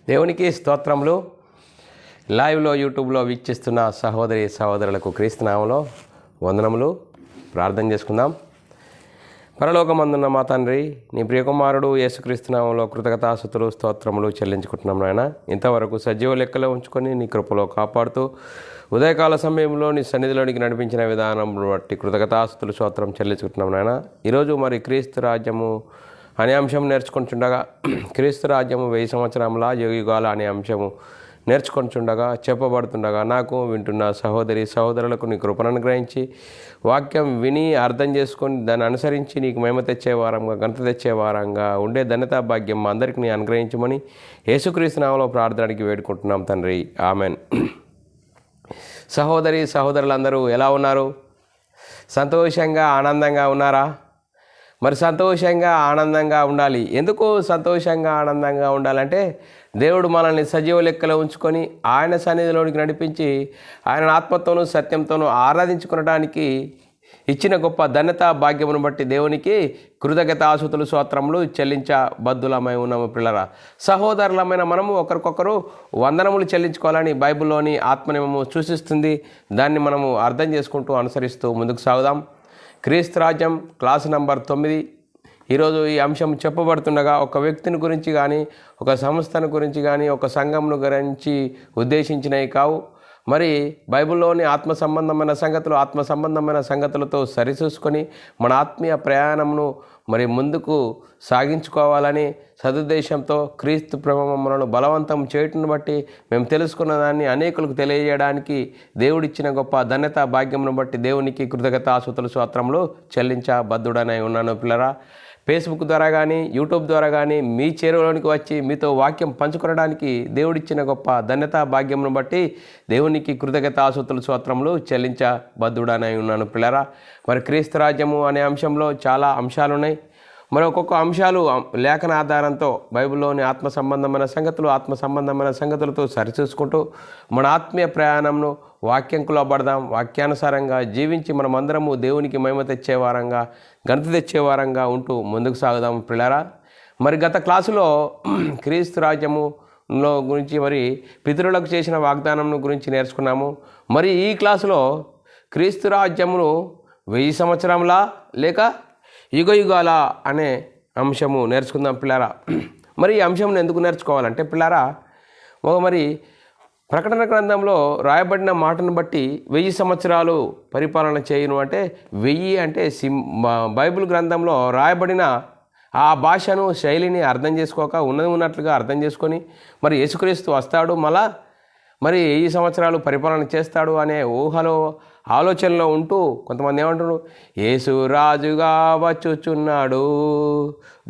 దేవునికి స్తోత్రములు. లైవ్లో యూట్యూబ్లో వీక్షిస్తున్న సహోదరి సహోదరులకు క్రీస్తునామములో వందనములు. ప్రార్థన చేసుకుందాం. పరలోకమందున్న మా తండ్రి, నీ ప్రియకుమారుడు యేసుక్రీస్తునామములో కృతజ్ఞతాస్తుతులు స్తోత్రములు చెల్లించుకుంటున్నాం నాయన. ఇంతవరకు సజీవ లెక్కలో ఉంచుకొని నీ కృపలో కాపాడుతూ ఉదయకాల సమయంలో నీ సన్నిధిలోనికి నడిపించిన విధానం బట్టి కృతజ్ఞతాస్తుతులు స్తోత్రం చెల్లించుకుంటున్నాం నాయన. ఈరోజు మరి క్రీస్తు రాజ్యము అనే అంశం నేర్చుకుంటుండగా, క్రీస్తు రాజ్యము 1000 సంవత్సరముల యుగాల అనే అంశము నేర్చుకుంటుండగా చెప్పబడుతుండగా నాకు వింటున్న సహోదరి సహోదరులకు నీ కృపను అనుగ్రహించి వాక్యం విని అర్థం చేసుకొని దాన్ని అనుసరించి నీకు మహిమ తెచ్చే వారంగా, ఘనత తెచ్చే వారంగా ఉండే ధన్యతా భాగ్యం మా అందరికీ నీ అనుగ్రహించమని యేసుక్రీస్తు నామములో ప్రార్థనకి వేడుకుంటున్నాం తండ్రి, ఆమెన్. సహోదరి సహోదరులందరూ ఎలా ఉన్నారు? సంతోషంగా ఆనందంగా ఉన్నారా? మరి సంతోషంగా ఆనందంగా ఉండాలి. ఎందుకు సంతోషంగా ఆనందంగా ఉండాలంటే, దేవుడు మనల్ని సజీవ లెక్కలో ఉంచుకొని ఆయన సన్నిధిలోనికి నడిపించి ఆయన ఆత్మతోనూ సత్యంతోనూ ఆరాధించుకునడానికి ఇచ్చిన గొప్ప ధన్యత భాగ్యమును బట్టి దేవునికి కృతజ్ఞతాస్తుతులు స్తోత్రములు చెల్లించబద్దులమై ఉన్నాము. పిల్లరా, సహోదరులమైన మనము ఒకరికొకరు వందనములు చెల్లించుకోవాలని బైబిల్లోని ఆత్మనియమము సూచిస్తుంది. దాన్ని మనము అర్థం చేసుకుంటూ అనుసరిస్తూ ముందుకు సాగుదాం. క్రీస్తు రాజ్యం క్లాసు నంబర్ 9. ఈరోజు ఈ అంశం చెప్పబడుతుండగా ఒక వ్యక్తిని గురించి కానీ, ఒక సంస్థను గురించి కానీ, ఒక సంఘంను గురించి ఉద్దేశించినవి కావు. మరి బైబిల్లోని ఆత్మ సంబంధమైన సంగతులతో సరిచూసుకొని మన ఆత్మీయ ప్రయాణమును మరి ముందుకు సాగించుకోవాలని సదుద్దేశంతో క్రీస్తు ప్రేమను బలవంతం చేయటం బట్టి మేము తెలుసుకున్న దాన్ని అనేకులకు తెలియజేయడానికి దేవుడిచ్చిన గొప్ప ధన్యత భాగ్యమును బట్టి దేవునికి కృతజ్ఞతాస్తుతులు స్తోత్రములు చెల్లించబద్దుడనై ఉన్నాను. పిల్లరా, ఫేస్బుక్ ద్వారా కానీ, యూట్యూబ్ ద్వారా కానీ మీ చేరువలోనికి వచ్చి మీతో వాక్యం పంచుకోవడానికి దేవుడిచ్చిన గొప్ప ధన్యత భాగ్యమును బట్టి దేవునికి కృతజ్ఞతాస్తుతులు స్తోత్రములు చెల్లించబద్దుడనై ఉన్నాను. పిల్లరా, మరి క్రీస్తు రాజ్యము అనే అంశంలో చాలా అంశాలు ఉన్నాయి. మరి ఒక్కొక్క అంశాలు లేఖన ఆధారంతో బైబిల్లోని ఆత్మ సంబంధమైన సంగతులతో సరిచూసుకుంటూ మన ఆత్మీయ ప్రయాణంను వాక్యంకు లోబడదాం. వాక్యానుసారంగా జీవించి మనమందరము దేవునికి మహిమ తెచ్చేవారంగా, ఘనత తెచ్చేవారంగా ఉంటూ ముందుకు సాగుదాం. పిల్లరా, మరి గత క్లాసులో క్రీస్తు రాజ్యములో గురించి, మరి పితరులకు చేసిన వాగ్దానం గురించి నేర్చుకున్నాము. మరి ఈ క్లాసులో క్రీస్తు రాజ్యమును 1000 సంవత్సరంలా లేక యుగయుగాల అనే అంశము నేర్చుకుందాం. పిల్లారా, మరి ఈ అంశంను ఎందుకు నేర్చుకోవాలంటే పిల్లారా, మరి ప్రకటన గ్రంథంలో రాయబడిన మాటను బట్టి 1000 సంవత్సరాలు పరిపాలన చేయను అంటే 1000 అంటే బైబిల్ గ్రంథంలో రాయబడిన ఆ భాషను, శైలిని అర్థం చేసుకోక ఉన్నట్లుగా అర్థం చేసుకొని మరి యేసుక్రీస్తు వస్తాడు, మళ్ళా మరి 1000 సంవత్సరాలు పరిపాలన చేస్తాడు అనే ఊహలో ఆలోచనలో ఉంటూ కొంతమంది ఏమంటారు, యేసు రాజుగా వచ్చుచున్నాడు,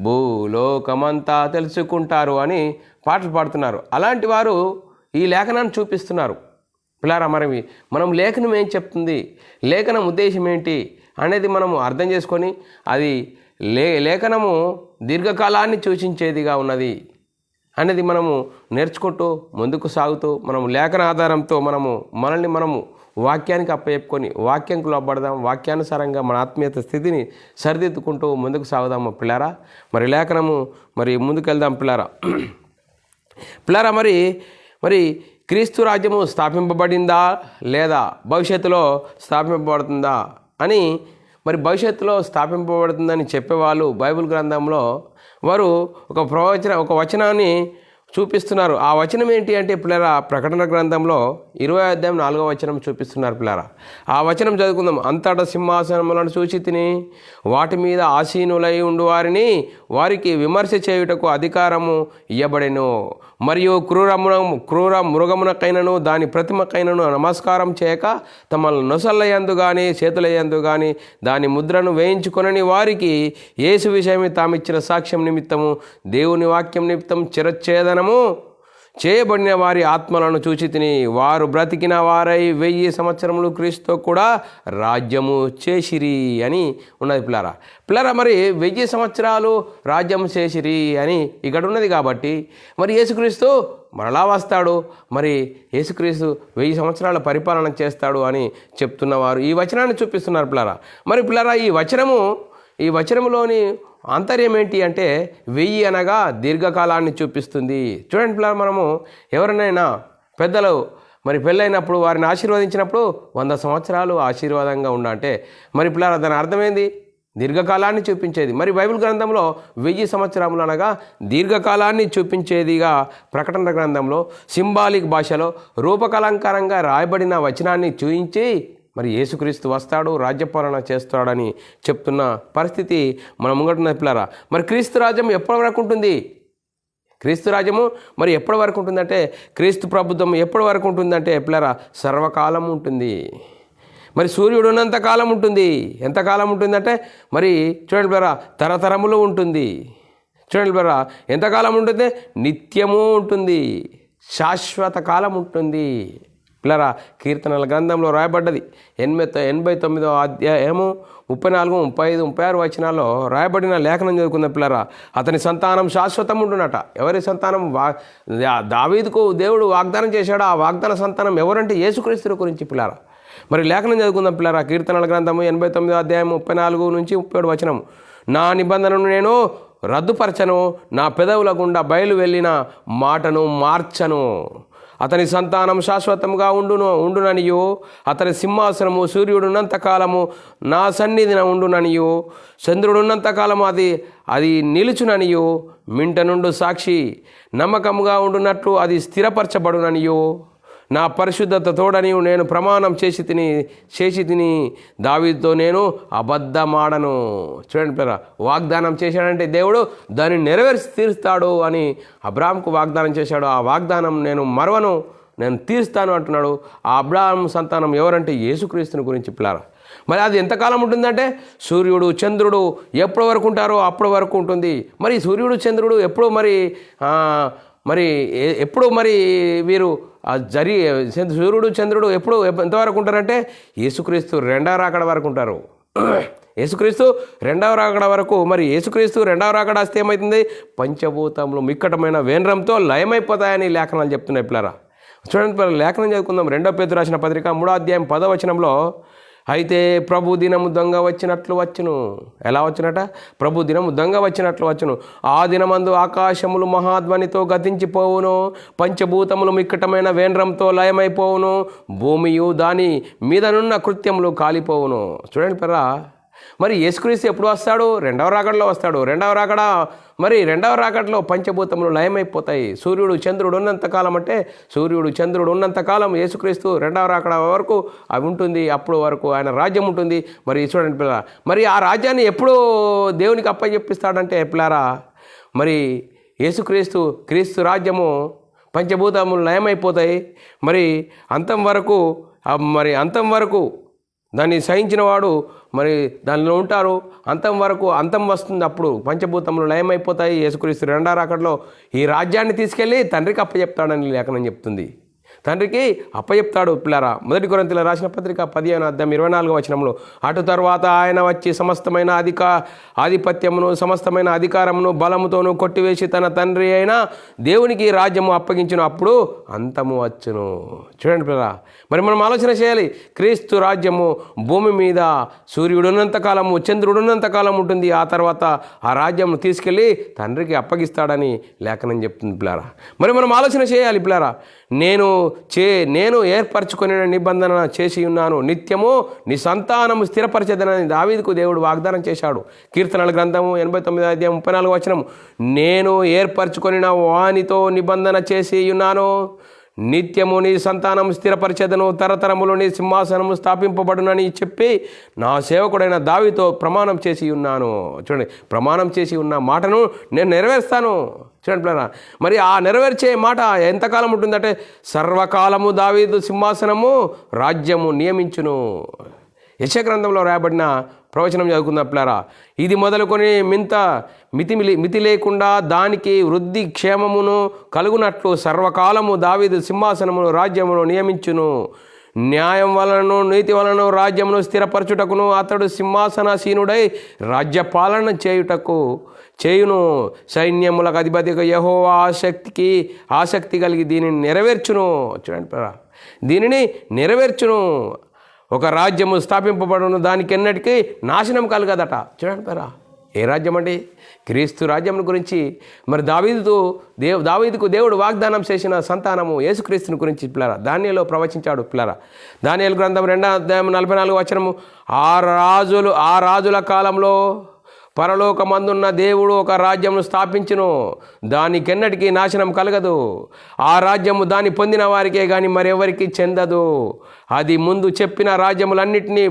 భూలోకమంతా తెలుసుకుంటారు అని పాటలు పాడుతున్నారు. అలాంటి వారు ఈ లేఖనాన్ని చూపిస్తున్నారు. పిల్లారా, మరి మనం లేఖనం ఏం చెప్తుంది, లేఖనం ఉద్దేశం ఏంటి అనేది మనము అర్థం చేసుకొని అది లేఖనము దీర్ఘకాలాన్ని సూచించేదిగా ఉన్నది అనేది మనము నేర్చుకుంటూ ముందుకు సాగుతూ మనము లేఖన ఆధారంతో మనల్ని మనము వాక్యానికి అప్పచెప్పుకొని వాక్యంకు లోబడదాం. వాక్యానుసారంగా మన ఆత్మీయత స్థితిని సరిదిద్దుకుంటూ ముందుకు సాగుదాము. పిల్లారా, మరి లేఖనము మరి ముందుకెళ్దాం. పిల్లారా, మరి క్రీస్తు రాజ్యము స్థాపింపబడిందా లేదా భవిష్యత్తులో స్థాపింపబడుతుందా అని, మరి భవిష్యత్తులో స్థాపింపబడుతుందని చెప్పేవాళ్ళు బైబిల్ గ్రంథంలో వారు ఒక వచనాన్ని చూపిస్తున్నారు. ఆ వచనం ఏంటి అంటే పిల్లరా, ప్రకటన గ్రంథంలో 20వ అధ్యాయం 4వ వచనం చూపిస్తున్నారు. పిల్లరా, ఆ వచనం చదువుకుందాం. అంతటా సింహాసనములను చూచి తిని వాటి మీద ఆసీనులై ఉండు వారికి విమర్శ చేయుటకు అధికారము ఇయ్యబడెను. మరియు క్రూర మృగమునకైనను దాని ప్రతిమకైనను నమస్కారం చేయక తమ నొసళ్ళయందు కానీ చేతులయందు కానీ దాని ముద్రను వేయించుకొనని వారికి యేసు విషయమే తామిచ్చిన సాక్ష్యం నిమిత్తము దేవుని వాక్యం నిమిత్తం చిరచ్ఛేదనము చేయబడిన వారి ఆత్మలను చూచి తిని వారు బ్రతికిన వారై 1000 సంవత్సరములు క్రీస్తుతో కూడా రాజ్యము చేసిరి అని ఉన్నది. పిల్లరా, మరి 1000 సంవత్సరాలు రాజ్యం చేసిరి అని ఇక్కడ ఉన్నది కాబట్టి మరి యేసుక్రీస్తు మరలా వస్తాడు, మరి యేసుక్రీస్తు 1000 సంవత్సరాల పరిపాలన చేస్తాడు అని చెప్తున్నవారు ఈ వచనాన్ని చూపిస్తున్నారు. పిల్లరా, మరి ఈ వచనములోని ఆంతర్యం ఏంటి అంటే 1000 అనగా దీర్ఘకాలాన్ని చూపిస్తుంది. చూడండి పిల్లలు, మనము ఎవరినైనా పెద్దలు మరి పెళ్ళైనప్పుడు వారిని ఆశీర్వదించినప్పుడు 100 సంవత్సరాలు ఆశీర్వాదంగా అంటే మరి పిల్లలు దాని అర్థమైంది దీర్ఘకాలాన్ని చూపించేది. మరి బైబిల్ గ్రంథంలో 1000 సంవత్సరములు అనగా దీర్ఘకాలాన్ని చూపించేదిగా ప్రకటన గ్రంథంలో సింబాలిక్ భాషలో రూపకలంకారంగా రాయబడిన వచనాన్ని చూయించి మరి యేసుక్రీస్తు వస్తాడు, రాజ్యపాలన చేస్తాడని చెప్తున్న పరిస్థితి మన ముంగటున్న పిల్లరా. మరి క్రీస్తు రాజ్యం ఎప్పటి వరకు ఉంటుంది? క్రీస్తు రాజ్యము మరి ఎప్పటి వరకు ఉంటుందంటే, క్రీస్తు ప్రభుత్వం ఎప్పటి వరకు ఉంటుందంటే పిల్లరా సర్వకాలం ఉంటుంది. మరి సూర్యుడు ఉన్నంత కాలం ఉంటుంది. ఎంతకాలం ఉంటుందంటే మరి చూడండి పిల్లరా తరతరములు ఉంటుంది. చూడండి పిల్లరా ఎంతకాలం ఉంటుంది? నిత్యము ఉంటుంది, శాశ్వత కాలం ఉంటుంది. పిల్లరా కీర్తనల గ్రంథంలో రాయబడ్డది 89వ అధ్యాయము 34, 35, 36 వచనాల్లో రాయబడిన లేఖనం చదువుకున్న పిల్లరా, అతని సంతానం శాశ్వతం ఉండునట. ఎవరి సంతానం? దావీదుకు దేవుడు వాగ్దానం చేశాడు. ఆ వాగ్దాన సంతానం ఎవరంటే యేసుక్రీస్తు గురించి పిల్లరా. మరి లేఖనం చదువుకుందాం పిల్లరా. కీర్తనల గ్రంథము 89వ అధ్యాయం 34 నుంచి 37 వచనం. నా నిబంధనను నేను రద్దుపరచను, నా పెదవుల గుండా బయలు వెళ్ళిన మాటను మార్చను. అతని సంతానం శాశ్వతంగా ఉండుననియు, అతని సింహాసనము సూర్యుడున్నంతకాలము నా సన్నిధిన ఉండుననియు, చంద్రుడున్నంతకాలము అది నిలుచుననియు, మింట నుండు సాక్షి నమ్మకముగా ఉండునట్లు అది స్థిరపరచబడుననియు, నా పరిశుద్ధత తోడనియు నేను ప్రమాణం చేసి తిని దావీదుతో నేను అబద్ధమాడను. చూడండి పిల్లరా, వాగ్దానం చేశాడంటే దేవుడు దాన్ని నెరవేర్చి తీరుస్తాడు అని అబ్రాహాముకు వాగ్దానం చేశాడు. ఆ వాగ్దానం నేను మరవను, నేను తీరుస్తాను అంటున్నాడు. ఆ అబ్రాహాము సంతానం ఎవరంటే యేసుక్రీస్తుని గురించి పిల్లరా. మరి అది ఎంతకాలం ఉంటుందంటే సూర్యుడు చంద్రుడు ఎప్పటి వరకు ఉంటారో అప్పటి వరకు ఉంటుంది. మరి సూర్యుడు చంద్రుడు ఎప్పుడు ఎప్పుడు వీరు సూర్యుడు చంద్రుడు ఎప్పుడు ఎంతవరకు ఉంటారంటే యేసుక్రీస్తు 2వ రాకడ వరకు ఉంటారు. యేసుక్రీస్తు 2వ రాకడ వరకు. మరి యేసుక్రీస్తు 2వ రాకడ వస్తే ఏమవుతుంది? పంచభూతములు మిక్కటమైన వేంద్రంతో లయమైపోతాయని లేఖనాలు చెప్తున్నాయి పిల్లరా. చూడండి పిల్లలు, లేఖనం చదువుకుందాం. 2 పేతురు రాసిన పత్రిక 3వ అధ్యాయం 10వ వచనంలో, అయితే ప్రభు దినము దొంగ వచ్చినట్లు వచ్చును. ఎలా వచ్చినట? ప్రభు దినము దొంగ వచ్చినట్లు వచ్చును. ఆ దినమందు ఆకాశములు మహాధ్వనితో గతించిపోవును, పంచభూతములు మిక్కటమైన వేంద్రంతో లయమైపోవును, భూమియు దాని మీదనున్న కృత్యములు కాలిపోవును. చూడండి పిల్లరా, మరి యేసుక్రీస్తు ఎప్పుడు వస్తాడు? 2వ రాకడలో వస్తాడు. 2వ రాకడ మరి 2వ రాకడలో పంచభూతములు లయమైపోతాయి. సూర్యుడు చంద్రుడు ఉన్నంతకాలం అంటే సూర్యుడు చంద్రుడు ఉన్నంతకాలం యేసుక్రీస్తు 2వ రాకడ వరకు అవి ఉంటుంది. అప్పుడు వరకు ఆయన రాజ్యం ఉంటుంది. మరి చూడండి పిల్లరా, మరి ఆ రాజ్యాన్ని ఎప్పుడు దేవునికి అప్పచెప్పిస్తాడంటే పిల్లరా, మరి క్రీస్తు రాజ్యము పంచభూతములు లయమైపోతాయి. మరి అంతం వరకు దాన్ని సహించిన వాడు మరి దానిలో ఉంటారు. అంతం వస్తుంది. అప్పుడు పంచభూతములు లయమైపోతాయి. యేసుక్రీస్తు 2వ రాకడలో ఈ రాజ్యాన్ని తీసుకెళ్ళి తండ్రికి అప్పచెప్తాడని లేఖనం చెప్తుంది. తండ్రికి అప్పచెప్తాడు పిల్లరా. 1 కొరింథీయులకు రాసిన పత్రిక 15వ అధ్యాయం 24వ వచనంలో, అటు తర్వాత ఆయన వచ్చి సమస్తమైన ఆధిపత్యమును సమస్తమైన అధికారమును బలముతోనూ కొట్టివేసి తన తండ్రి అయిన దేవునికి రాజ్యము అప్పగించును, అప్పుడు అంతము వచ్చును. చూడండి పిల్లరా, మరి మనం ఆలోచన చేయాలి. క్రీస్తు రాజ్యము భూమి మీద సూర్యుడున్నంతకాలము చంద్రుడున్నంతకాలం ఉంటుంది. ఆ తర్వాత ఆ రాజ్యం తీసుకెళ్ళి తండ్రికి అప్పగిస్తాడని లేఖనం చెప్తుంది పిల్లరా. మరి మనం ఆలోచన చేయాలి పిల్లరా. నేను ఏర్పరచుకునే నిబంధన చేసి ఉన్నాను, నిత్యము నీ సంతానము స్థిరపరచేదనని దావీదుకు దేవుడు వాగ్దానం చేశాడు. కీర్తనల గ్రంథము 89వ అధ్యాయం 34వ వచనం, నేను ఏర్పరచుకొనిన వానితో నిబంధన చేసి ఉన్నాను, నిత్యము నీ సంతానం స్థిరపరిచేదను, తరతరములు నీ సింహాసనము స్థాపింపబడునని చెప్పి నా సేవకుడైన దావీదుతో ప్రమాణం చేసి ఉన్నాను. చూడండి, ప్రమాణం చేసి ఉన్న మాటను నేను నెరవేరుస్తాను. చూడండి పిల్లరా, మరి ఆ నెరవేర్చే మాట ఎంతకాలం ఉంటుందంటే సర్వకాలము దావీదు సింహాసనము రాజ్యము నియమించును. యెషయా గ్రంథంలో రాయబడిన ప్రవచనం చదువుకుందాం పిల్లరా. ఇది మొదలుకొని మితి లేకుండా దానికి వృద్ధి క్షేమమును కలుగునట్లు సర్వకాలము దావీదు సింహాసనమును రాజ్యమును నియమించును. న్యాయం వలనను నీతి వలన రాజ్యమును స్థిరపరచుటకును అతడు సింహాసనాసీనుడై రాజ్యపాలన చేయును. సైన్యములకు అధిపతిగా యెహోవా ఆసక్తి కలిగి దీనిని నెరవేర్చును. చూడండి పిల్లరా, దీనిని నెరవేర్చును. ఒక రాజ్యము స్థాపింపబడును, దానికి ఎన్నటికీ నాశనం కలగదట. చూడండి పిల్లరా, ఏ రాజ్యం అండి? క్రీస్తు రాజ్యం గురించి మరి దావీదుకు దేవుడు వాగ్దానం చేసిన సంతానము యేసుక్రీస్తుని గురించి పిల్లరా దానియేలు ప్రవచించాడు పిల్లరా. దానియేలు గ్రంథం 2వ అధ్యాయం 44వ వచనము, ఆ రాజుల కాలంలో పరలోకమందున్న దేవుడు ఒక రాజ్యమును స్థాపించును, దానికెన్నటికీ నాశనం కలగదు. ఆ రాజ్యము దాన్ని పొందిన వారికే కానీ మరెవరికి చెందదు. అది ముందు చెప్పిన రాజ్యములన్నిటినీ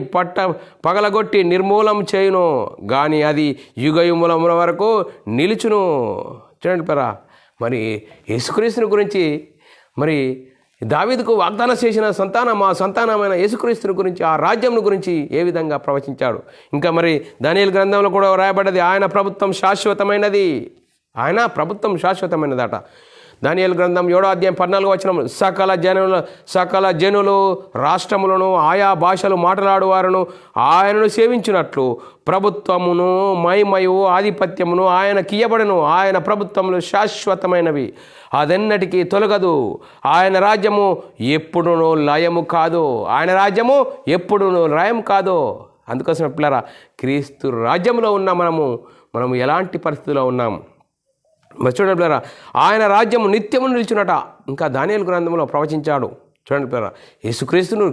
పగలగొట్టి నిర్మూలం చేయును, కానీ అది యుగయుముల వరకు నిలుచును. చూడండి పరా, మరి యేసుక్రీస్తుని గురించి మరి దావీదుకు వాగ్దానం చేసిన సంతానం, ఆ సంతానమైన యేసుక్రీస్తుని గురించి, ఆ రాజ్యం గురించి ఏ విధంగా ప్రవచించాడు. ఇంకా మరి దానియేలు గ్రంథంలో కూడా రాయబడ్డది, ఆయన ప్రభుత్వం శాశ్వతమైనది. ఆయన ప్రభుత్వం శాశ్వతమైనదట. దానియేలు గ్రంథం 7వ అధ్యాయం 14వ వచనం, సకల జనులు రాష్ట్రములను ఆయా భాషలు మాట్లాడువారును ఆయనను సేవించినట్లు ప్రభుత్వమును మహిమయు ఆధిపత్యమును ఆయనకియ్యబడును. ఆయన ప్రభుత్వములు శాశ్వతమైనవి, అదెన్నటికీ తొలగదు. ఆయన రాజ్యము ఎప్పుడునూ లయము కాదు. ఆయన రాజ్యము ఎప్పుడునూ లయం కాదు. అందుకోసం పిల్లరా, క్రీస్తు రాజ్యంలో ఉన్న మనము ఎలాంటి పరిస్థితిలో ఉన్నాము మరి చూడండి పిల్లరా, ఆయన రాజ్యము నిత్యము నిలిచునట. ఇంకా దానియేలు గ్రంథంలో ప్రవచించాడు. చూడండి పిల్లరా,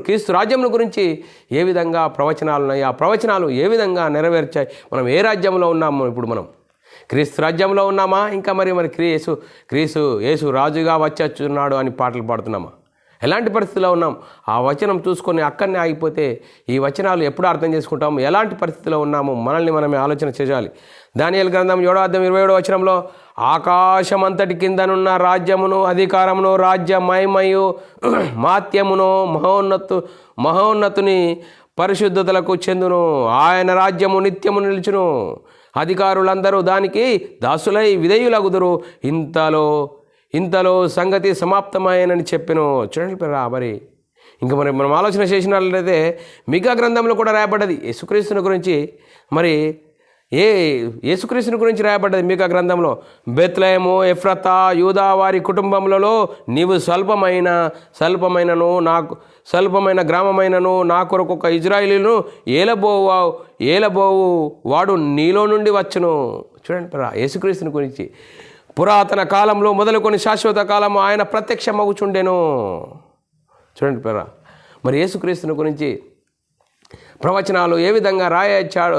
క్రీస్తు రాజ్యమును గురించి ఏ విధంగా ప్రవచనాలు ఉన్నాయి, ఆ ప్రవచనాలు ఏ విధంగా నెరవేర్చాయి. మనం ఏ రాజ్యంలో ఉన్నాము? ఇప్పుడు మనం క్రీస్తు రాజ్యంలో ఉన్నామా? ఇంకా మరి యేసు రాజుగా వచ్చేస్తున్నాడు అని పాటలు పాడుతున్నామా? ఎలాంటి పరిస్థితిలో ఉన్నాం? ఆ వచనం చూసుకొని అక్కడనే ఆగిపోతే ఈ వచనాలు ఎప్పుడు అర్థం చేసుకుంటాము? ఎలాంటి పరిస్థితిలో ఉన్నాము? మనల్ని మనమే ఆలోచన చేయాలి. దానియేలు గ్రంథం 7వ అధ్యాయం 27వ వచనంలో, ఆకాశమంతటి కిందనున్న రాజ్యమును అధికారమును రాజ్య మహిమయు మాత్యమును మహోన్నతుని పరిశుద్ధతలకు చెందును. ఆయన రాజ్యము నిత్యము నిలుచును, అధికారులందరూ దానికి దాసులై విధేయులగుదురు. ఇంతలో సంగతి సమాప్తమైనని చెప్పెను. చూడండి మరి ఇంకా మనం ఆలోచన చేసినట్లయితే మిగా గ్రంథంలో కూడా రాయబడ్డది యేసుక్రీస్తుని గురించి. మరి యేసుక్రీస్తుని గురించి రాయబడ్డది మిగా గ్రంథంలో, బెత్లెహేము ఎఫ్రాతా యూదా వారి కుటుంబములలో నీవు స్వల్పమైన గ్రామమైనను నా కొరకు ఒక ఇజ్రాయేలును ఏలబోవు వాడు నీలో నుండి వచ్చును. చూడండి యేసుక్రీస్తుని గురించి పురాతన కాలంలో మొదలుకొని శాశ్వత కాలము ఆయన ప్రత్యక్షమవుచుండెను. చూడండి మరి యేసుక్రీస్తుని గురించి ప్రవచనాలు ఏ విధంగా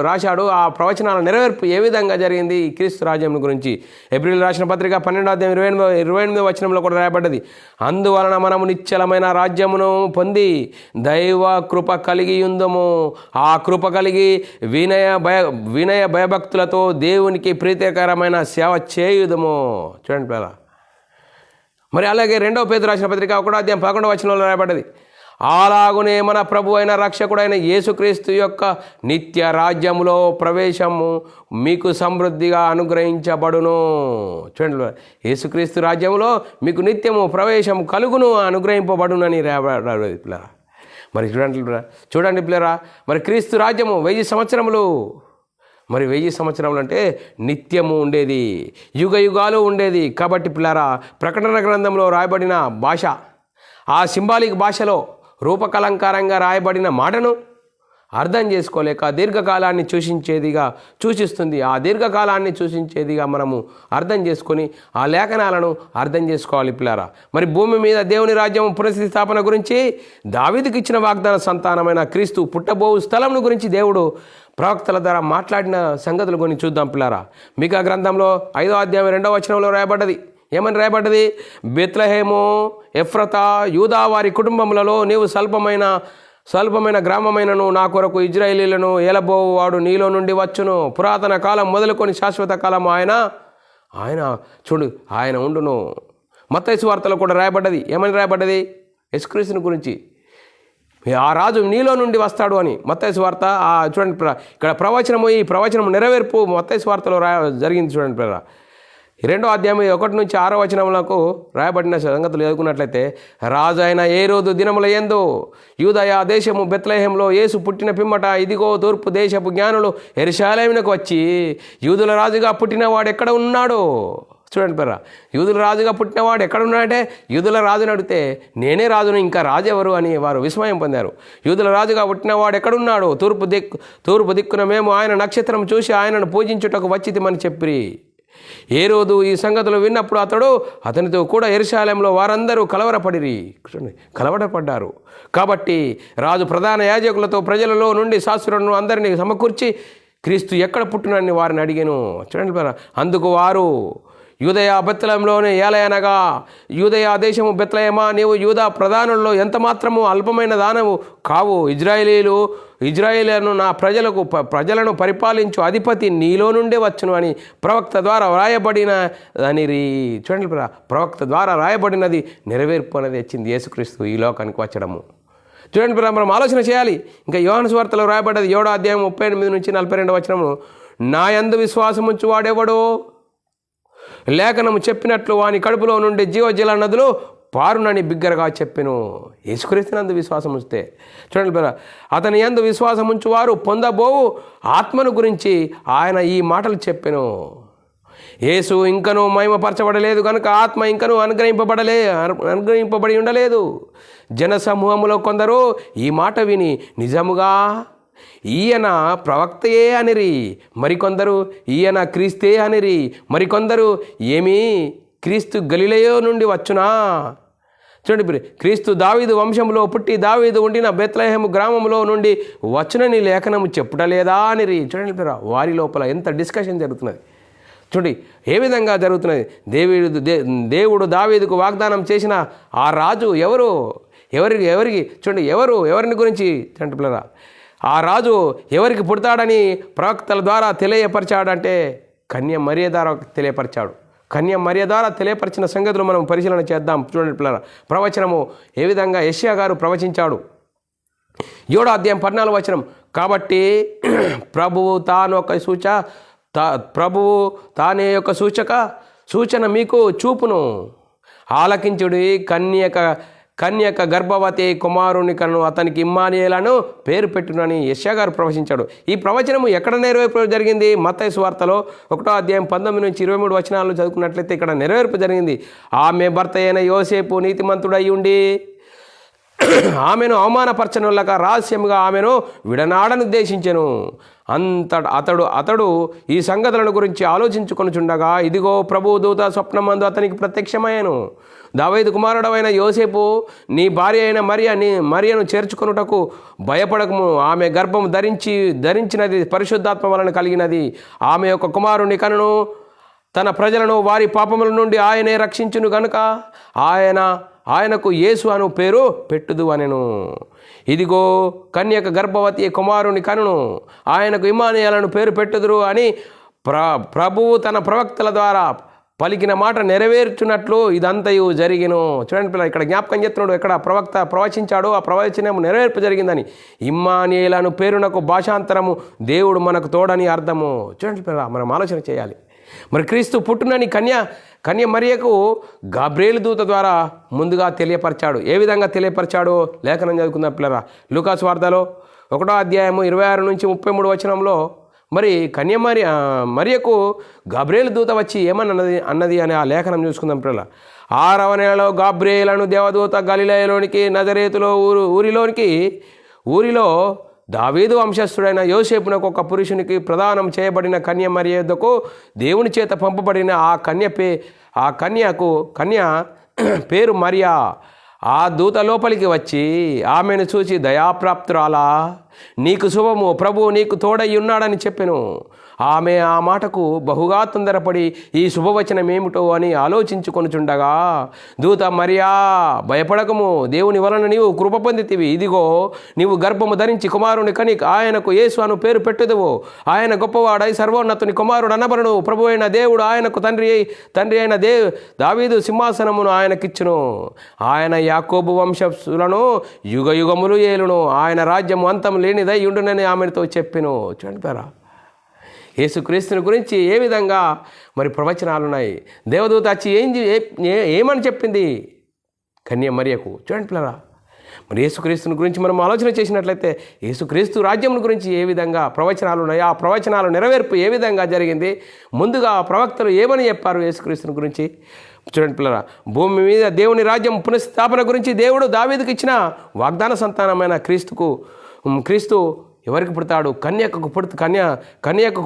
రాశాడు, ఆ ప్రవచనాల నెరవేర్పు ఏ విధంగా జరిగింది ఈ క్రీస్తు రాజ్యం గురించి. ఏప్రిల్ రాసిన పత్రిక 12వ అధ్యాయం 28వ వచనంలో కూడా రాయబడ్డది, అందువలన మనము నిశ్చలమైన రాజ్యమును పొంది దైవ కృప కలిగి ఉందము. ఆ కృప కలిగి వినయ భయభక్తులతో దేవునికి ప్రీతికరమైన సేవ చేయుదము. చూడండి మరి అలాగే 2వ పేతురు రాసిన పత్రిక 1వ అధ్యాయం 11వ వచనంలో రాయబడ్డది, అలాగునే మన ప్రభు అయిన రక్షకుడైన యేసుక్రీస్తు యొక్క నిత్య రాజ్యములో ప్రవేశము మీకు సమృద్ధిగా అనుగ్రహించబడును. చూడండి, యేసుక్రీస్తు రాజ్యంలో మీకు నిత్యము ప్రవేశం కలుగును, అనుగ్రహింపబడునని రాబడి పిల్లరా. మరి చూడండి పిల్లరా, మరి క్రీస్తు రాజ్యము 1000 సంవత్సరములు. మరి 1000 సంవత్సరములు అంటే నిత్యము ఉండేది, యుగ యుగాలు ఉండేది. కాబట్టి పిల్లరా, ప్రకటన గ్రంథంలో రాయబడిన భాష, ఆ సింబాలిక్ భాషలో రూపకలంకారంగా రాయబడిన మాటను అర్థం చేసుకోలేక దీర్ఘకాలాన్ని సూచిస్తుంది. ఆ దీర్ఘకాలాన్ని సూచించేదిగా మనము అర్థం చేసుకొని ఆ లేఖనాలను అర్థం చేసుకోవాలి పిల్లారా. మరి భూమి మీద దేవుని రాజ్యం పునఃస్థాపన గురించి దావీదుకు ఇచ్చిన వాగ్దాన సంతానమైన క్రీస్తు పుట్టబోవు స్థలంను గురించి దేవుడు ప్రవక్తల ద్వారా మాట్లాడిన సంగతులు కొన్ని చూద్దాం పిల్లారా. మీకా గ్రంథంలో 5వ అధ్యాయం 2వ వచనంలో రాయబడ్డది. ఏమని రాయబడ్డది? బెత్లెహేము ఎఫ్రాతా యూదా వారి కుటుంబములలో నీవు స్వల్పమైన గ్రామమైనను నా కొరకు ఇజ్రాయేలీలను ఏలబోవాడు నీలో నుండి వచ్చును. పురాతన కాలం మొదలుకొని శాశ్వత కాలం ఆయన ఉండును. మత్తయి సువార్తలో కూడా రాయబడ్డది. ఏమని రాయబడ్డది? యేసుక్రీస్తుని గురించి, ఆ రాజు నీలో నుండి వస్తాడు అని. మత్తయి సువార్త చూడండి ఇక్కడ ఈ ప్రవచనం నెరవేర్పు మత్తయి సువార్తలో జరిగింది. చూడండి 2వ అధ్యాయం 1 నుంచి 6వ వచనములకు రాయబడిన సంగతులు చదువుకున్నట్లయితే, రాజు అయిన హేరోదు దినముల యందు యూదయ దేశము బెత్లెహేములో యేసు పుట్టిన పిమ్మట ఇదిగో తూర్పు దేశపు జ్ఞానులు యెరూషలేమునకు వచ్చి, యూదుల రాజుగా పుట్టిన వాడు ఎక్కడ ఉన్నాడో చూడండి పిల్లరా, యూదుల రాజుగా పుట్టినవాడు ఎక్కడున్నాడంటే యూదుల రాజుని అడిగితే నేనే రాజును, ఇంకా రాజు ఎవరు అని వారు విస్మయం పొందారు. యూదుల రాజుగా పుట్టినవాడు ఎక్కడున్నాడు? తూర్పు దిక్కున మేము ఆయన నక్షత్రం చూసి ఆయనను పూజించుటకు వచ్చితిమని చెప్పిరి. ఏ రోజు ఈ సంగతులు విన్నప్పుడు అతనితో కూడా యెరూషలేములో వారందరూ కలవరపడ్డారు. కాబట్టి రాజు ప్రధాన యాజకులతో ప్రజలలో నుండి శాస్త్రులను అందరినీ సమకూర్చి క్రీస్తు ఎక్కడ పుట్టునని వారిని అడిగాను. చూడండి, అందుకు వారు యూదయ బెత్లెహేములోనే ఏలయనగా, యూదయ దేశము బెత్లెహేమా, నీవు యూదా ప్రధానుల్లో ఎంత మాత్రము అల్పమైన దానవు కావు. ఇజ్రాయేలును నా ప్రజలను పరిపాలించు అధిపతి నీలో నుండే వచ్చును అని ప్రవక్త ద్వారా వ్రాయబడినదని. చూడండి, ప్రవక్త ద్వారా వ్రాయబడినది నెరవేర్పు అనేది వచ్చింది యేసుక్రీస్తు ఈ లోకానికి వచ్చడము. చూడండి, మనం ఆలోచన చేయాలి. ఇంకా యోహాను సువార్తలో రాయబడ్డది 7వ అధ్యాయం 38 నుంచి 42 వచనము, నా యందు విశ్వాసముంచు వాడెవడో లేఖనము చెప్పినట్లు వాని కడుపులో నుండి జీవజల నదులు పారునని బిగ్గరగా చెప్పెను. యేసుక్రీస్తునందు విశ్వాసం ఉంచితే, చూడండి, అతని యందు విశ్వాసం ఉంచువారు పొందబోవు ఆత్మను గురించి ఆయన ఈ మాటలు చెప్పెను. యేసు ఇంకనూ మహిమపరచబడలేదు కనుక ఆత్మ ఇంకనూ అనుగ్రహింపబడి ఉండలేదు. జనసమూహములో కొందరు ఈ మాట విని నిజముగా ఈయన ప్రవక్తయే అనిరి, మరికొందరు ఈయన క్రీస్తే అనిరి, మరికొందరు ఏమీ క్రీస్తు గలిలయ నుండి వచ్చునా. చూడండి, క్రీస్తు దావీదు వంశంలో పుట్టి దావీదు ఉండిన బెత్లెహేము గ్రామంలో నుండి వచ్చునని లేఖనము చెప్పుటలేదా అనిరి. చూడండి, వారి లోపల ఎంత డిస్కషన్ జరుగుతున్నది. చూడండి ఏ విధంగా జరుగుతున్నది. దేవుడు దావీదుకు వాగ్దానం చేసిన ఆ రాజు ఎవరికి చూడండి, ఎవరిని గురించి చూడండి, ఆ రాజు ఎవరికి పుడతాడని ప్రవక్తల ద్వారా తెలియపరిచాడంటే కన్య మరియ ద్వారా తెలియపరిచాడు. కన్య మరియ ద్వారా తెలియపరిచిన సంగతులు మనం పరిశీలన చేద్దాం. చూడండి పిల్లరా, ప్రవచనము ఏ విధంగా యెషయా గారు ప్రవచించాడు. 7వ అధ్యాయం 14వ వచనం, కాబట్టి ప్రభువు తానే యొక్క సూచన మీకు చూపును, ఆలకించుడి, కన్యక గర్భవతి కుమారుని కను అతనికి ఇమ్మానుయేలను పేరు పెట్టునని యెషయా గారు ప్రవచించాడు. ఈ ప్రవచనము ఎక్కడ నెరవేర్పు జరిగింది? మత్తయి సువార్తలో 1వ అధ్యాయం 19 నుంచి 23 వచనాలు చదువుకున్నట్లయితే ఇక్కడ నెరవేర్పు జరిగింది. ఆమె భర్త అయిన యోసేపు నీతిమంతుడై ఉండి ఆమెను అవమానపరచనులక రహస్యముగా ఆమెను విడనాడను ఉద్దేశించెను. అతడు ఈ సంగతులను గురించి ఆలోచించుకొనుచుండగా ఇదిగో ప్రభువు దూత స్వప్నమందు అతనికి ప్రత్యక్షమయ్యాను. దావీదు కుమారుడవైన యోసేపు, నీ భార్య అయిన మరియను చేర్చుకొనుటకు భయపడకము. ఆమె గర్భము ధరించినది పరిశుద్ధాత్మ వలన కలిగినది. ఆమె యొక్క కుమారుని కనును, తన ప్రజలను వారి పాపముల నుండి ఆయనే రక్షించును గనుక ఆయనకు యేసు అను పేరు పెట్టుదు అనెను. ఇదిగో కన్యక గర్భవతి కుమారుని కనును, ఆయనకు ఇమ్మానుయేలను పేరు పెట్టుదురు అని ప్రభువు తన ప్రవక్తల ద్వారా పలికిన మాట నెరవేర్చున్నట్లు ఇదంతయు జరిగిను. చూడండి పిల్లలు, ఇక్కడ జ్ఞాపకం చేస్తున్నాడు, ఎక్కడ ప్రవక్త ప్రవచించాడు, ఆ ప్రవచనము నెరవేర్పు జరిగిందని. ఇమ్మానుయేలను పేరునకు భాషాంతరము దేవుడు మనకు తోడని అర్థము. చూడండి పిల్లలు, మనం ఆలోచన చేయాలి. మరి క్రీస్తు పుట్టునని కన్య మరియకు గాబ్రియేలు దూత ద్వారా ముందుగా తెలియపరిచాడు. ఏ విధంగా తెలియపరిచాడో లేఖనం చదువుకుందాం పిల్లరా. లూకా సువార్తలో 1వ అధ్యాయము 26 నుంచి 33 వచనంలో మరి కన్య మరియకు గాబ్రియేలు దూత వచ్చి అన్నది అని ఆ లేఖనం చూసుకుందాం పిల్లల. 6వ నెలలో గాబ్రియేలను దేవదూత గలిలయలోనికి నజరేతులో ఊరిలో దావీదు వంశస్థుడైన యోసేపునకు ఒక పురుషునికి ప్రదానం చేయబడిన కన్య మరియ యొద్దకు దేవుని చేత పంపబడిన ఆ కన్య పేరు మరియా. ఆ దూత లోపలికి వచ్చి ఆమెను చూచి, దయాప్రాప్తురాలా, నీకు శుభము, ప్రభువు నీకు తోడై ఉన్నాడని చెప్పెను. ఆమె ఆ మాటకు బహుగా తొందరపడి ఈ శుభవచనం ఏమిటో అని ఆలోచించుకొనుచుండగా దూత, మరియా భయపడకము, దేవుని వలన నీవు కృప పొందితివి. ఇదిగో నీవు గర్భము ధరించి కుమారుని కని ఆయనకు యేసు అను పేరు పెట్టుదువు. ఆయన గొప్పవాడై సర్వోన్నతుని కుమారుడు అనబడును. ప్రభు అయిన దేవుడు ఆయనకు తండ్రి అయిన దావీదు సింహాసనమును ఆయనకిచ్చును. ఆయన యాకోబు వంశస్థులను యుగయుగములు ఏలును. ఆయన రాజ్యము అంతం లేనిదై ఉండునని ఆమెతో చెప్పెను. చూడండి పేరా, యేసుక్రీస్తుని గురించి ఏ విధంగా మరి ప్రవచనాలు ఉన్నాయి. దేవదూత వచ్చి ఏమని చెప్పింది కన్య మరియకు. చూడండి పిల్లరా, మరి యేసుక్రీస్తుని గురించి మనం ఆలోచన చేసినట్లయితే యేసుక్రీస్తు రాజ్యం గురించి ఏ విధంగా ప్రవచనాలు ఉన్నాయి, ఆ ప్రవచనాలు నెరవేర్పు ఏ విధంగా జరిగింది, ముందుగా ప్రవక్తలు ఏమని చెప్పారు యేసుక్రీస్తుని గురించి. చూడండి పిల్లరా, భూమి మీద దేవుని రాజ్యం పునఃస్థాపన గురించి దేవుడు దావీదుకు ఇచ్చిన వాగ్దాన సంతానమైన క్రీస్తు ఎవరికి పుడతాడు? కన్యకకు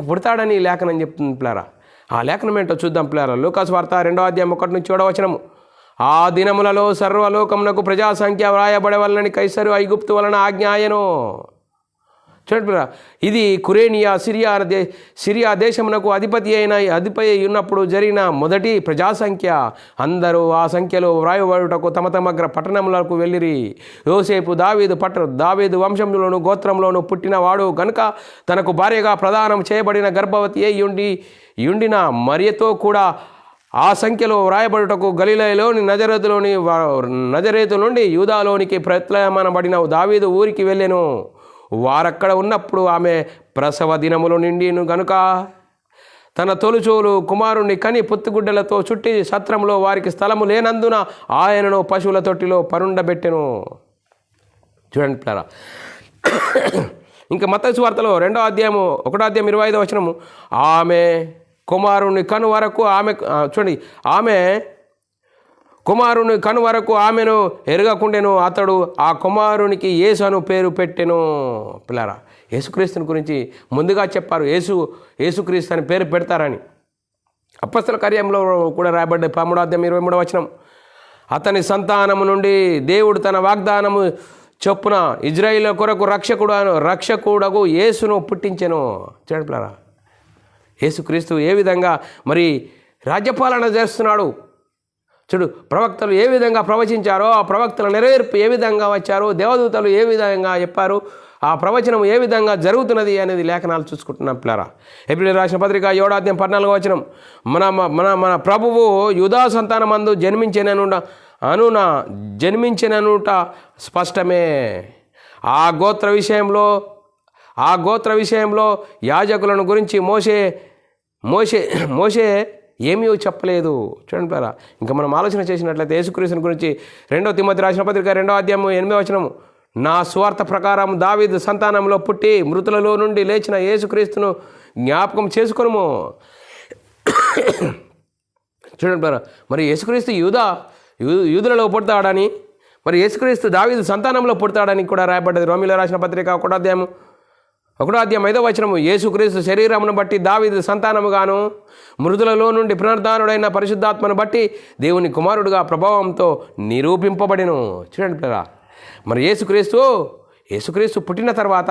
పుడతాడని లేఖనం చెప్తుంది పిల్లరా. ఆ లేఖనం ఏంటో చూద్దాం పిల్లరా. లూకాసు వార్త 2వ అధ్యాయం 1 నుంచి 7వ వచనము. ఆ దినములలో సర్వలోకమునకు ప్రజా సంఖ్య వ్రాయబడవలనని కైసరు ఐగుప్తు వలన ఆజ్ఞ ఆయను. చూడండి, ఇది కురేనియా సిరియా దేశమునకు అధిపతి ఉన్నప్పుడు జరిగిన మొదటి ప్రజాసంఖ్య. అందరూ ఆ సంఖ్యలో వ్రాయబడుటకు తమ పట్టణములకు వెళ్ళిరి. యోసేపు దావీదు వంశంలోను గోత్రంలోను పుట్టినవాడు గనుక తనకు భార్యగా ప్రదానం చేయబడిన గర్భవతి యుండిన మరియతో కూడా ఆ సంఖ్యలో వ్రాయబడుటకు గలిలయలోని నజరేతు నుండి యూదాలోనికి ప్రత్యామ్నాయబడిన దావీదు ఊరికి వెళ్ళెను. వారక్కడ ఉన్నప్పుడు ఆమె ప్రసవ దినములు నిండిను గనుక తన తొలుచూలు కుమారుణ్ణి కని పొత్తుగుడ్డలతో చుట్టి సత్రంలో వారికి స్థలము లేనందున ఆయనను పశువుల తొట్టిలో పరుండబెట్టెను. చూడండి పిల్లరా, ఇంకా మత్తయి సువార్తలో 1వ అధ్యాయం 25వ వచనము. ఆమె కుమారుని కను వరకు ఆమెను ఎరగకుండెను. అతడు ఆ కుమారునికి యేసు అను పేరు పెట్టెను. పిల్లరా, యేసుక్రీస్తుని గురించి ముందుగా చెప్పారు, యేసుక్రీస్తు అని పేరు పెడతారని. అపొస్తలుల కార్యంలో కూడా రాయబడ్డ 13వ అధ్యాయం 23వ వచనం. అతని సంతానము నుండి దేవుడు తన వాగ్దానము చొప్పున ఇజ్రాయేలు కొరకు రక్షకుడగు యేసును పుట్టించెను. చూడండి పిల్లరా, యేసుక్రీస్తు ఏ విధంగా మరి రాజ్యపాలన చేస్తున్నాడు. చూడు, ప్రవక్తలు ఏ విధంగా ప్రవచించారో ఆ ప్రవక్తల నెరవేర్పు ఏ విధంగా వచ్చారో, దేవదూతలు ఏ విధంగా చెప్పారు, ఆ ప్రవచనం ఏ విధంగా జరుగుతున్నది అనేది లేఖనాలు చూసుకుంటున్నాం పిల్లరా. ఏప్రిల్ రాసిన పత్రిక 7వ అధ్యాయం 14వ వచనం. మన ప్రభువు యూదా సంతానమందు జన్మించిననుట స్పష్టమే. ఆ గోత్ర విషయంలో యాజకులను గురించి మోషే ఏమీ చెప్పలేదు. చూడండి పిల్లరా, ఇంకా మనం ఆలోచన చేసినట్లయితే యేసుక్రీస్తుని గురించి 2వ తిమోతి రాసిన పత్రిక 2వ అధ్యాయం 8వ వచనము. నా స్వార్థ ప్రకారం దావీదు సంతానంలో పుట్టి మృతులలో నుండి లేచిన యేసుక్రీస్తును జ్ఞాపకం చేసుకొనుము. చూడండి పిల్లరా, మరి యేసుక్రీస్తు యూదులలో పుడతాడని, మరి యేసుక్రీస్తు దావీదు సంతానంలో పుడతాడని కూడా రాయబడ్డది. రోమీయులకు రాసిన పత్రిక 1వ అధ్యాయం 5వ వచనము. యేసుక్రీస్తు శరీరమును బట్టి దావీదు సంతానముగాను, మృతులలో నుండి పునరుద్ధానుడైన పరిశుద్ధాత్మను బట్టి దేవుని కుమారుడుగా ప్రభావంతో నిరూపింపబడెను. చూడండి పిల్లరా, మరి యేసుక్రీస్తు పుట్టిన తర్వాత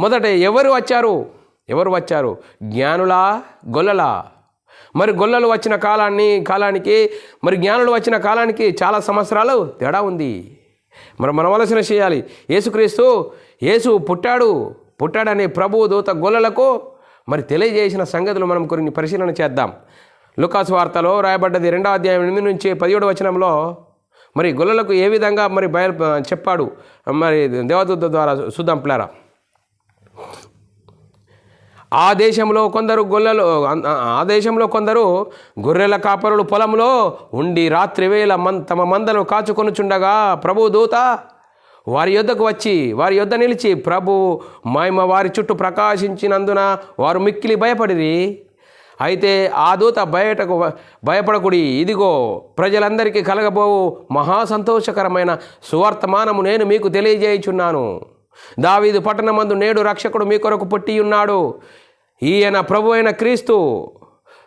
మొదట ఎవరు వచ్చారు? జ్ఞానులా, గొల్లలా? మరి గొల్లలు వచ్చిన కాలానికి మరి జ్ఞానులు వచ్చిన కాలానికి చాలా సంవత్సరాలు తేడా ఉంది. మరి మనం ఆలోచన చేయాలి. యేసు పుట్టాడనే ప్రభు దూత గొల్లలకు మరి తెలియజేసిన సంగతులు మనం కొన్ని పరిశీలన చేద్దాం. లూకాసు వార్తలో రాయబడ్డది 2వ అధ్యాయం 8 నుంచి 17వ వచనంలో మరి గొల్లలకు ఏ విధంగా మరి చెప్పాడు మరి దేవదూత ద్వారా చూద్దాం పిల్లరా. ఆ దేశంలో కొందరు గొర్రెల కాపరులు పొలంలో ఉండి రాత్రి వేళ తమ మందను కాచుకొనుచుండగా ప్రభు దూత వారి యొద్ద నిలిచి ప్రభు మహిమ వారి చుట్టూ ప్రకాశించినందున వారు మిక్కిలి భయపడిరి. అయితే ఆ దూత భయపడకుడి, ఇదిగో ప్రజలందరికీ కలగబోవు మహాసంతోషకరమైన సువర్తమానము నేను మీకు తెలియజేయుచున్నాను. దావీదు పట్టణమందు నేడు రక్షకుడు మీ కొరకు పుట్టియున్నాడు. ఈయన ప్రభు అయిన క్రీస్తు.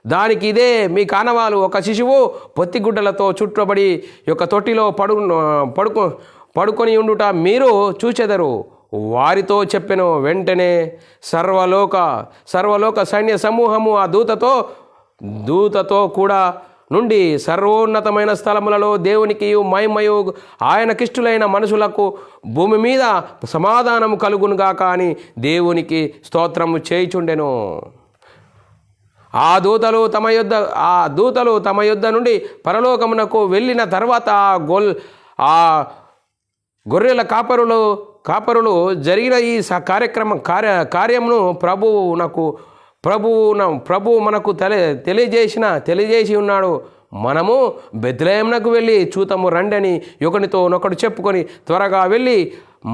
దానికి ఇదే మీ కానవాలు. ఒక శిశువు పొత్తిగుడ్డలతో చుట్టబడి యొక్క తొట్టిలో పడుకొని ఉండుట మీరు చూచెదరు. వారితో చెప్పెను. వెంటనే సర్వలోక సైన్య సమూహము ఆ దూతతో కూడా నుండి సర్వోన్నతమైన స్థలములలో దేవునికి మహిమయు ఆయనకిష్టులైన మనుషులకు భూమి మీద సమాధానము కలుగునుగాక అని దేవునికి స్తోత్రము చేయుచుండెను. ఆ దూతలు తమ యొద్ద నుండి పరలోకమునకు వెళ్ళిన తర్వాత ఆ గొర్రెల కాపరులు జరిగిన ఈ కార్యమును ప్రభువు మనకు తెలియజేసి ఉన్నాడు. మనము బెత్లెహేమునకు వెళ్ళి చూతము రండి అని ఒకనితో నొకడు చెప్పుకొని త్వరగా వెళ్ళి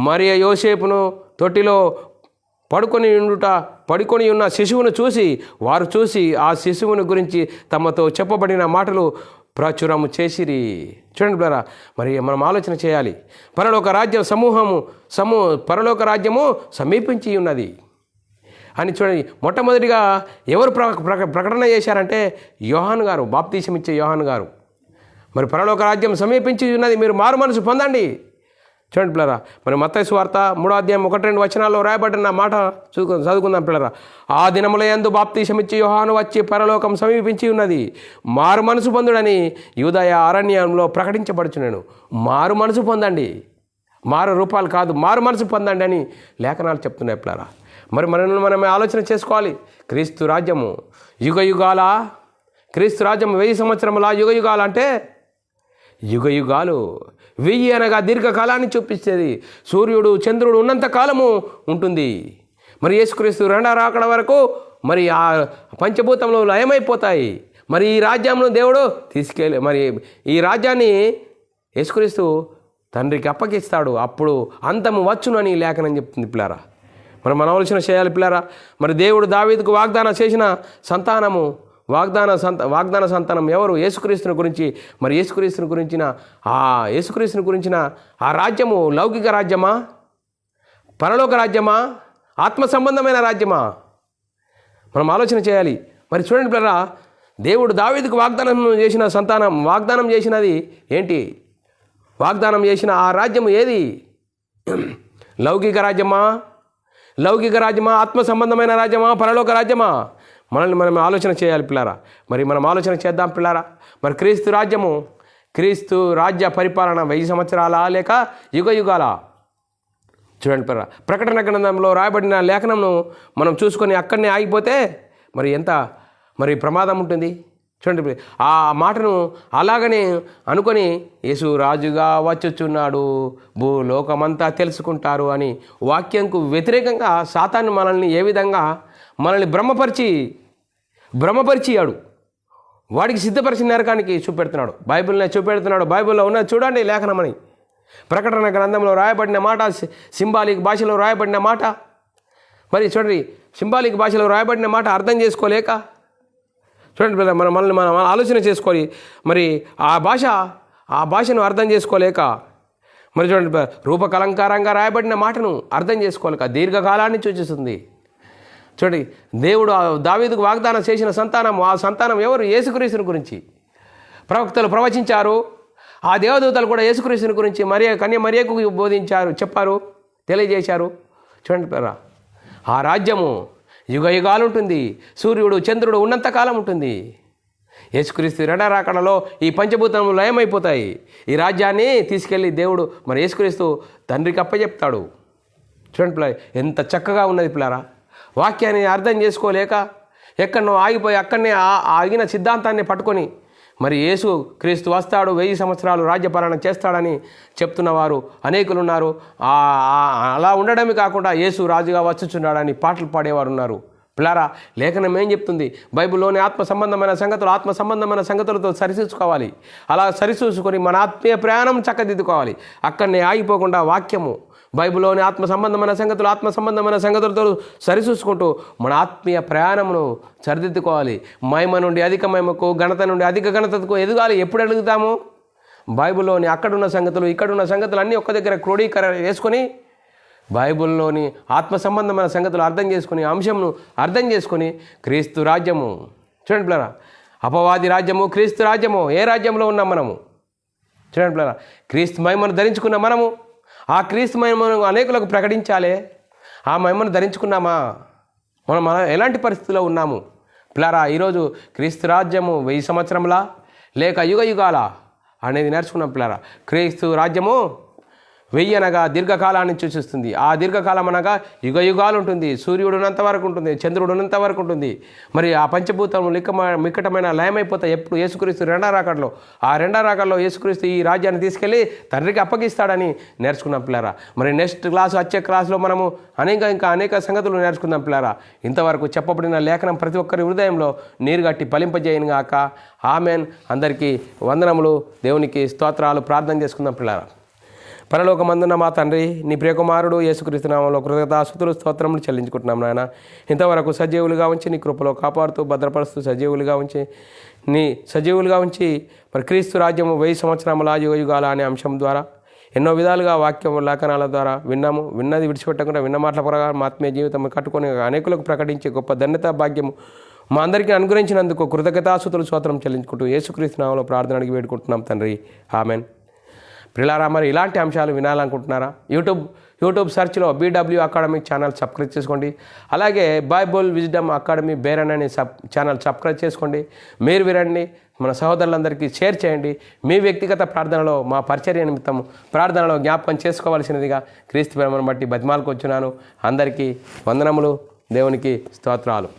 మరియ యోసేపును తొట్టిలో పడుకొని ఉన్న శిశువును చూసి వారు చూసి ఆ శిశువుని గురించి తమతో చెప్పబడిన మాటలు ప్రచురము చేసిరి. చూడండి బ్రదరా, మరి మనం ఆలోచన చేయాలి. పరలోక రాజ్యము సమీపించి ఉన్నది అని చూడండి. మొట్టమొదటిగా ఎవరు ప్రకటన చేశారంటే యోహాను గారు, బాప్తీసం ఇచ్చే యోహాను గారు. మరి పరలోక రాజ్యం సమీపించి ఉన్నది, మీరు మారు మనసు పొందండి. చూడండి పిల్లరా, మరి మత్తయి సువార్త 3:1-2 రాయబడిన మాట చదువుకుందాం పిల్లరా. ఆ దినముల యందు బాప్తీసం ఇచ్చి యోహాను వచ్చి పరలోకం సమీపించి ఉన్నది, మారు మనసు పొందుడని యూదయ అరణ్యంలో ప్రకటించబడుచున్నాను. మారు మనసు పొందండి, మారు రూపాలు కాదు, మారు మనసు పొందండి అని లేఖనాలు చెప్తున్నాయి పిల్లరా. మరి మనం ఆలోచన చేసుకోవాలి. క్రీస్తు రాజ్యము యుగయుగాల, క్రీస్తు రాజ్యం 1000 సంవత్సరముల, యుగయుగాలు అంటే యుగయుగాలు. 1000 అనగా దీర్ఘకాలాన్ని చూపిస్తుంది. సూర్యుడు చంద్రుడు ఉన్నంత కాలము ఉంటుంది. మరి యేసుక్రీస్తు రెండవ రాకడ వరకు మరి ఆ పంచభూతంలో లయమైపోతాయి. మరి ఈ రాజ్యంలో దేవుడు మరి ఈ రాజ్యాన్ని యేసుక్రీస్తు తండ్రికి అప్పగిస్తాడు. అప్పుడు అంతము వచ్చునని లేఖనం చెప్తుంది పిల్లారా. మరి మనం ఆలోచన చేయాలి పిల్లారా. మరి దేవుడు దావీదుకు వాగ్దానం చేసిన సంతానము, వాగ్దాన సంతానం ఎవరు? యేసుక్రీస్తుని గురించి. మరి యేసుక్రీస్తుని గురించిన ఆ రాజ్యము లౌకిక రాజ్యమా, పరలోక రాజ్యమా, ఆత్మ సంబంధమైన రాజ్యమా? మనం ఆలోచన చేయాలి. మరి చూడండి పిల్లరా, దేవుడు దావీదుకు వాగ్దానం చేసినది ఏంటి? వాగ్దానం చేసిన ఆ రాజ్యము ఏది? లౌకిక రాజ్యమా, ఆత్మ సంబంధమైన రాజ్యమా, పరలోక రాజ్యమా? మనం ఆలోచన చేయాలి పిల్లారా. మరి మనం ఆలోచన చేద్దాం పిల్లారా. మరి క్రీస్తు రాజ్య పరిపాలన 1000 సంవత్సరాలా లేక యుగాల? చూడండి పిల్లారా, ప్రకటన గ్రంథంలో రాయబడిన లేఖనంను మనం చూసుకొని అక్కడనే ఆగిపోతే మరి ఎంత ప్రమాదం ఉంటుంది. చూడండి, ఆ మాటను అలాగనే అనుకొని యేసు రాజుగా వచ్చుచున్నాడు, భూలోకమంతా తెలుసుకుంటారు అని వాక్యంకు వ్యతిరేకంగా సాతాను మనల్ని ఏ విధంగా భ్రమపరిచాడు, వాడికి సిద్ధపరిచిన నరకానికి చూపెడుతున్నాడు. బైబిల్లో ఉన్నది చూడండి లేఖనమని. ప్రకటన గ్రంథంలో రాయబడిన మాట, సింబాలిక్ భాషలో రాయబడిన మాట. మరి చూడండి, సింబాలిక్ భాషలో రాయబడిన మాట అర్థం చేసుకోలేక, చూడండి మనం ఆలోచన చేసుకోవాలి. మరి ఆ భాషను అర్థం చేసుకోలేక, మరి చూడండి రూపకలంకారంగా రాయబడిన మాటను అర్థం చేసుకోలేక దీర్ఘకాలాన్ని సూచిస్తుంది. చూడండి, దేవుడు దావీదుకు వాగ్దానం చేసిన సంతానం, ఆ సంతానం ఎవరు? యేసుక్రీస్తుని గురించి ప్రవక్తలు ప్రవచించారు. ఆ దేవదూతలు కూడా యేసుక్రీస్తుని గురించి కన్య మరియకు బోధించారు, చెప్పారు, తెలియజేశారు. చూడండి పిల్లరా, ఆ రాజ్యము యుగయుగాలు ఉంటుంది. సూర్యుడు చంద్రుడు ఉన్నంతకాలం ఉంటుంది. యేసుక్రీస్తు రెండవ రాకడలో ఈ పంచభూతములు లయమైపోతాయి. ఈ రాజ్యాన్ని తీసుకెళ్ళి దేవుడు మరి యేసుక్రీస్తు తండ్రికి అప్పచెప్తాడు. చూడండి పిల్ల, ఎంత చక్కగా ఉన్నది పిల్లారా. వాక్యాన్ని అర్థం చేసుకోలేక ఎక్కడనో ఆగిపోయి అక్కడనే ఆగిన సిద్ధాంతాన్ని పట్టుకొని మరి యేసు క్రీస్తు వస్తాడు, 1000 సంవత్సరాలు రాజ్యపాలన చేస్తాడని చెప్తున్నవారు అనేకులు ఉన్నారు. అలా ఉండడమే కాకుండా యేసు రాజుగా వచ్చుచున్నాడని పాటలు పాడేవారు ఉన్నారు. పిల్లారా, లేఖనం ఏం చెప్తుంది? బైబిల్లోని ఆత్మ సంబంధమైన సంగతులతో సరిచూసుకోవాలి. అలా సరిచూసుకొని మన ఆత్మీయ ప్రయాణం చక్కదిద్దుకోవాలి. అక్కడనే ఆగిపోకుండా వాక్యము, బైబిల్లోని ఆత్మ సంబంధమైన సంగతులతో సరిచూసుకుంటూ మన ఆత్మీయ ప్రయాణమును సరిదిద్దుకోవాలి. మహిమ నుండి అధిక మహిమకు, ఘనత నుండి అధిక ఘనతకు ఎదగాలి. ఎప్పుడు ఎదుగుతాము? బైబిల్లోని అక్కడున్న సంగతులు, ఇక్కడున్న సంగతులు అన్నీ ఒక్క దగ్గర క్రోడీకరణ చేసుకొని బైబిల్లోని ఆత్మ సంబంధమైన సంగతులు అంశంను అర్థం చేసుకొని క్రీస్తు రాజ్యము. చూడండి పిల్లరా, అపవాది రాజ్యము, క్రీస్తు రాజ్యము. ఏ రాజ్యంలో ఉన్నాం మనము? చూడండి పిల్లరా, క్రీస్తు మహిమను ధరించుకున్న మనము ఆ క్రీస్తు మహిమను అనేకులకు ప్రకటించాలి. ఆ మహిమను ధరించుకున్నామా? మనం ఎలాంటి పరిస్థితుల్లో ఉన్నాము? పిల్లారా, ఈరోజు క్రీస్తు రాజ్యము 1000 సంవత్సరంలా లేక యుగాల అనేది నేర్చుకున్నాం పిల్లారా. క్రీస్తు రాజ్యము వెయ్యి అనగా దీర్ఘకాలాన్ని సూచిస్తుంది. ఆ దీర్ఘకాలం అనగా యుగ యుగాలు ఉంటుంది. సూర్యుడు ఉన్నంత వరకు ఉంటుంది, చంద్రుడు ఉన్నంత వరకు ఉంటుంది. మరి ఆ పంచభూతము మిక్కటమైన లయమైపోతాయి ఎప్పుడు యేసుక్రీస్తు రెండో రాకడలో. ఆ రెండో రాకడలో యేసుక్రీస్తు ఈ రాజ్యాన్ని తీసుకెళ్ళి తండ్రికి అప్పగిస్తాడని నేర్చుకున్నాం పిల్లారా. మరి నెక్స్ట్ వచ్చే క్లాసులో మనము ఇంకా అనేక సంగతులు నేర్చుకుందాం పిల్లారా. ఇంతవరకు చెప్పబడిన లేఖనం ప్రతి ఒక్కరి హృదయంలో నీరు గట్టి ఫలింపజేయను గాక. ఆమెన్. అందరికీ వందనములు, దేవునికి స్తోత్రాలు. ప్రార్థన చేసుకుందాం పిల్లారా. పరలోకమందున్న మా తండ్రి, నీ ప్రియకుమారుడు యేసుక్రీస్తు నామములో కృతజ్ఞతాస్తుతులు స్తోత్రములు చెల్లించుకుంటున్నాం నాయన. ఇంతవరకు సజీవులుగా ఉంచి నీ కృపలో కాపాడుతూ భద్రపరుస్తూ సజీవులుగా ఉంచి మరి క్రీస్తు రాజ్యము 1000 సంవత్సరముల యుగాల అనే అంశం ద్వారా ఎన్నో విధాలుగా వాక్యం లేఖనాల ద్వారా విన్నది విడిచిపెట్టకుండా విన్న మాటల ప్రకారం ఆత్మీయ జీవితం కట్టుకొని అనేకులకు ప్రకటించే గొప్ప ధన్యత భాగ్యము మా అందరికీ అనుగ్రహించినందుకు కృతజ్ఞతాస్తుతులు స్తోత్రం చెల్లించుకుంటూ యేసుక్రీస్తు నామములో ప్రార్థన అడిగి వేడుకుంటున్నాం తండ్రి. ఆమెన్. ప్రియులారా, మరి ఇలాంటి అంశాలు వినాలనుకుంటున్నారా? యూట్యూబ్ సెర్చ్లో BW అకాడమీ ఛానల్ సబ్స్క్రైబ్ చేసుకోండి. అలాగే బైబుల్ విజ్డమ్ అకాడమీ బేరన్ అనే ఛానల్ సబ్స్క్రైబ్ చేసుకోండి. మీరు వినండి, మన సహోదరులందరికీ షేర్ చేయండి. మీ వ్యక్తిగత ప్రార్థనలో మా పరిచర్య నిమిత్తం ప్రార్థనలో జ్ఞాపకం చేసుకోవాల్సినదిగా క్రీస్తు ప్రేమను బట్టి బతిమాలుకొచ్చున్నాను. అందరికీ వందనములు, దేవునికి స్తోత్రాలు.